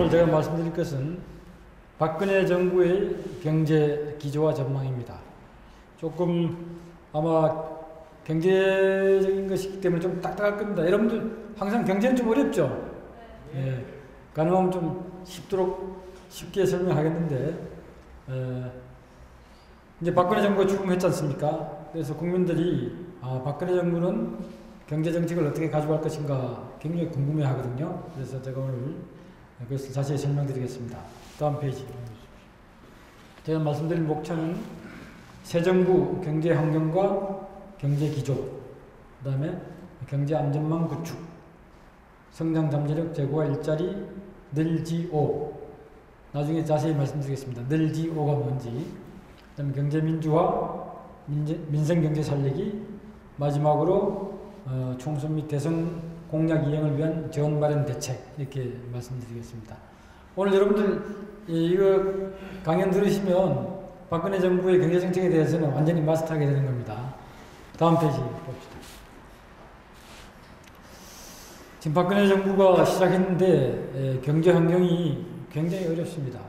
오늘 제가 말씀드릴 것은 박근혜 정부의 경제 기조와 전망입니다. 조금 아마 경제적인 것이기 때문에 좀 딱딱할 겁니다. 여러분들 항상 경제는 좀 어렵죠? 예, 가능하면 좀 쉽게 설명하겠는데, 이제 박근혜 정부가 출범했지 않습니까? 그래서 국민들이 박근혜 정부는 경제 정책을 어떻게 가져갈 것인가 굉장히 궁금해 하거든요. 그래서 제가 오늘 그것을 자세히 설명드리겠습니다. 다음 페이지. 제가 말씀드릴 목차는 새 정부 경제 환경과 경제 기조, 그 다음에 경제 안전망 구축, 성장 잠재력 제고와 일자리, 늘지오. 나중에 자세히 말씀드리겠습니다. 늘지오가 뭔지. 그 다음에 경제 민주화, 민생 경제 살리기, 마지막으로 총선 및 대선 공약 이행을 위한 재원 마련 대책, 이렇게 말씀드리겠습니다. 오늘 여러분들 이거 강연 들으시면 박근혜 정부의 경제 정책에 대해서는 완전히 마스터하게 되는 겁니다. 다음 페이지 봅시다. 지금 박근혜 정부가 시작했는데 경제 환경이 굉장히 어렵습니다.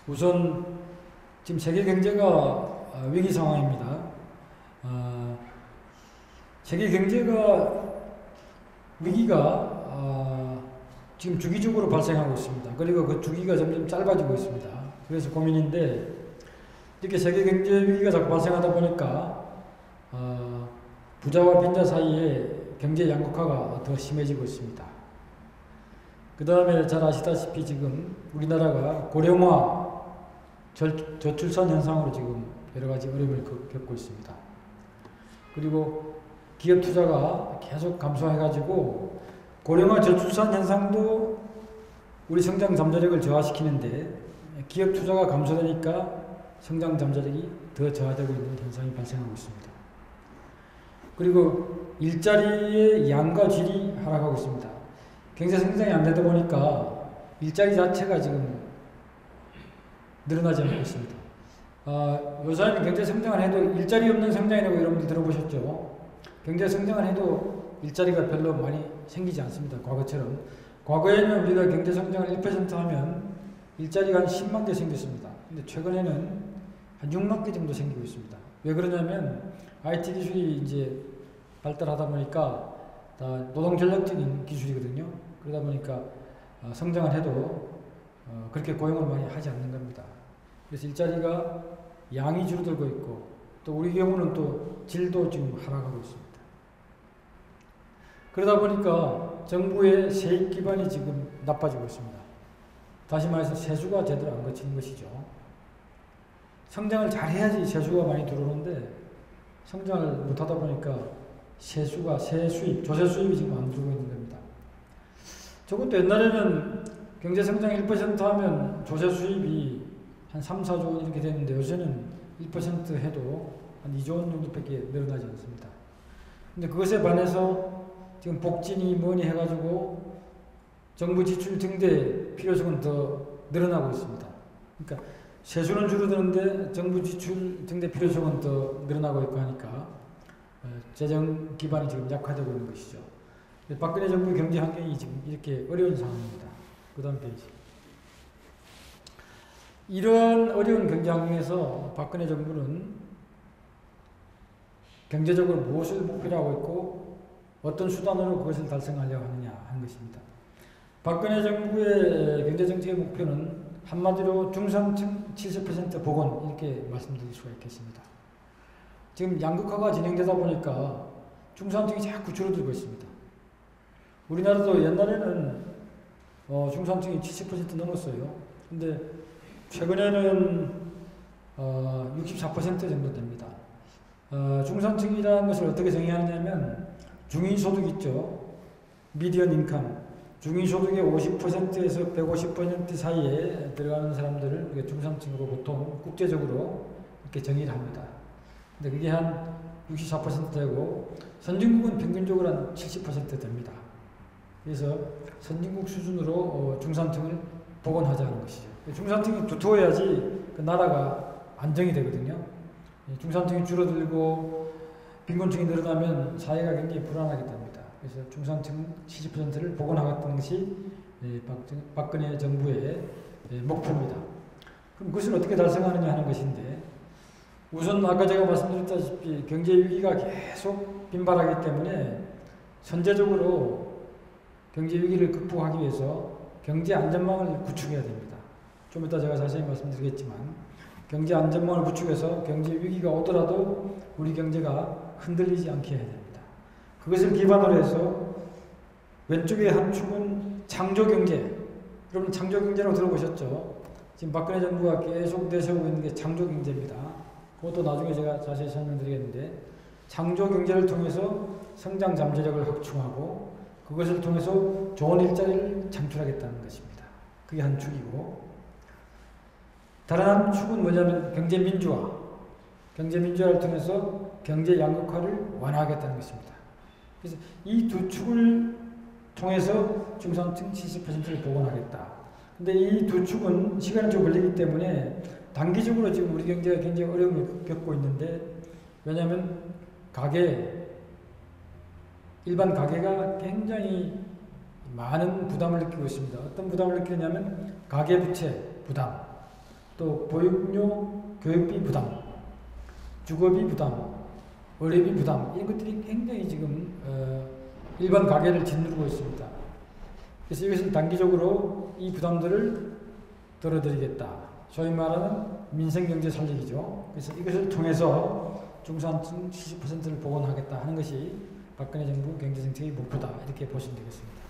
우선 지금 세계 경제가 위기 상황입니다. 세계 경제가 위기가 지금 주기적으로 발생하고 있습니다. 그리고 그 주기가 점점 짧아지고 있습니다. 그래서 고민인데, 이렇게 세계 경제 위기가 자꾸 발생하다 보니까 부자와 빈자 사이에 경제 양극화가 더 심해지고 있습니다. 그 다음에 잘 아시다시피 지금 우리나라가 고령화, 저출산 현상으로 지금 여러 가지 어려움을 겪고 있습니다. 그리고 기업 투자가 계속 감소해가지고 고령화 저출산 현상도 우리 성장 잠재력을 저하시키는데, 기업 투자가 감소되니까 성장 잠재력이 더 저하되고 있는 현상이 발생하고 있습니다. 그리고 일자리의 양과 질이 하락하고 있습니다. 경제 성장이 안 되다 보니까 일자리 자체가 지금 늘어나지 않고 있습니다. 요새는 경제 성장을 해도 일자리 없는 성장이라고 여러분들 들어보셨죠? 경제 성장을 해도 일자리가 별로 많이 생기지 않습니다. 과거처럼. 과거에는 우리가 경제 성장을 1% 하면 일자리가 한 10만 개 생겼습니다. 근데 최근에는 한 6만 개 정도 생기고 있습니다. 왜 그러냐면 IT 기술이 이제 발달하다 보니까 다 노동 전략적인 기술이거든요. 그러다 보니까 성장을 해도 그렇게 고용을 많이 하지 않는 겁니다. 그래서 일자리가 양이 줄어들고 있고, 또 우리 경우는 또 질도 지금 하락하고 있습니다. 그러다 보니까 정부의 세입 기반이 지금 나빠지고 있습니다. 다시 말해서 세수가 제대로 안 거치는 것이죠. 성장을 잘 해야지 세수가 많이 들어오는데, 성장을 못하다 보니까 세수가, 세수입, 조세 수입이 지금 안 들어오고 있는 겁니다. 저것도 옛날에는 경제 성장 1% 하면 조세 수입이 한 3, 4조 원 이렇게 됐는데, 요새는 1% 해도 한 2조 원 정도밖에 늘어나지 않습니다. 근데 그것에 반해서 지금 복지니 뭐니 해가지고 정부 지출 증대 필요성은 더 늘어나고 있습니다. 그러니까 세수는 줄어드는데 정부 지출 증대 필요성은 더 늘어나고 있고 하니까 재정 기반이 지금 약화되고 있는 것이죠. 박근혜 정부의 경제 환경이 지금 이렇게 어려운 상황입니다. 그 다음 페이지. 이런 어려운 경제 환경에서 박근혜 정부는 경제적으로 무엇을 목표로 하고 있고 어떤 수단으로 그것을 달성하려고 하느냐 하는 것입니다. 박근혜 정부의 경제정책의 목표는 한마디로 중산층 70% 복원, 이렇게 말씀드릴 수가 있겠습니다. 지금 양극화가 진행되다 보니까 중산층이 자꾸 줄어들고 있습니다. 우리나라도 옛날에는 중산층이 70% 넘었어요. 근데 최근에는 64% 정도 됩니다. 중산층이라는 것을 어떻게 정의하느냐면, 중위소득 있죠. 미디언 인컴. 중위소득의 50%에서 150% 사이에 들어가는 사람들을 중산층으로 보통 국제적으로 이렇게 정의를 합니다. 근데 그게 한 64% 되고, 선진국은 평균적으로 한 70% 됩니다. 그래서 선진국 수준으로 중산층을 복원하자는 것이죠. 중산층이 두터워야지 그 나라가 안정이 되거든요. 중산층이 줄어들고 빈곤층이 늘어나면 사회가 굉장히 불안하게 됩니다. 그래서 중산층 70%를 복원하겠다는 것이 박근혜 정부의 목표입니다. 그럼 그것을 어떻게 달성하느냐 하는 것인데, 우선 아까 제가 말씀드렸다시피 경제 위기가 계속 빈발하기 때문에 선제적으로 경제 위기를 극복하기 위해서 경제 안전망을 구축해야 됩니다. 좀 이따 제가 자세히 말씀드리겠지만, 경제 안전망을 구축해서 경제 위기가 오더라도 우리 경제가 흔들리지 않게 해야 됩니다. 그것을 기반으로 해서 왼쪽의 한 축은 창조경제. 여러분 창조경제라고 들어보셨죠? 지금 박근혜 정부가 계속 내세우고 있는 게 창조경제입니다. 그것도 나중에 제가 자세히 설명드리겠는데, 창조경제를 통해서 성장 잠재력을 확충하고 그것을 통해서 좋은 일자리를 창출하겠다는 것입니다. 그게 한 축이고, 다른 한 축은 뭐냐면 경제민주화. 경제민주화를 통해서 경제 양극화를 완화하겠다는 것입니다. 그래서 이 두 축을 통해서 중산층 70%를 복원하겠다. 근데 이 두 축은 시간이 좀 걸리기 때문에 단기적으로 지금 우리 경제가 굉장히 어려움을 겪고 있는데, 왜냐하면 일반 가계가 굉장히 많은 부담을 느끼고 있습니다. 어떤 부담을 느끼냐면 가계부채 부담, 또 보육료 교육비 부담, 주거비 부담, 의료비 부담, 이런 것들이 굉장히 지금 일반 가계를 짓누르고 있습니다. 그래서 이것을 단기적으로 이 부담들을 덜어드리겠다. 소위 말하는 민생경제 살리기죠. 그래서 이것을 통해서 중산층 70%를 복원하겠다 하는 것이 박근혜 정부 경제정책의 목표다. 이렇게 보시면 되겠습니다.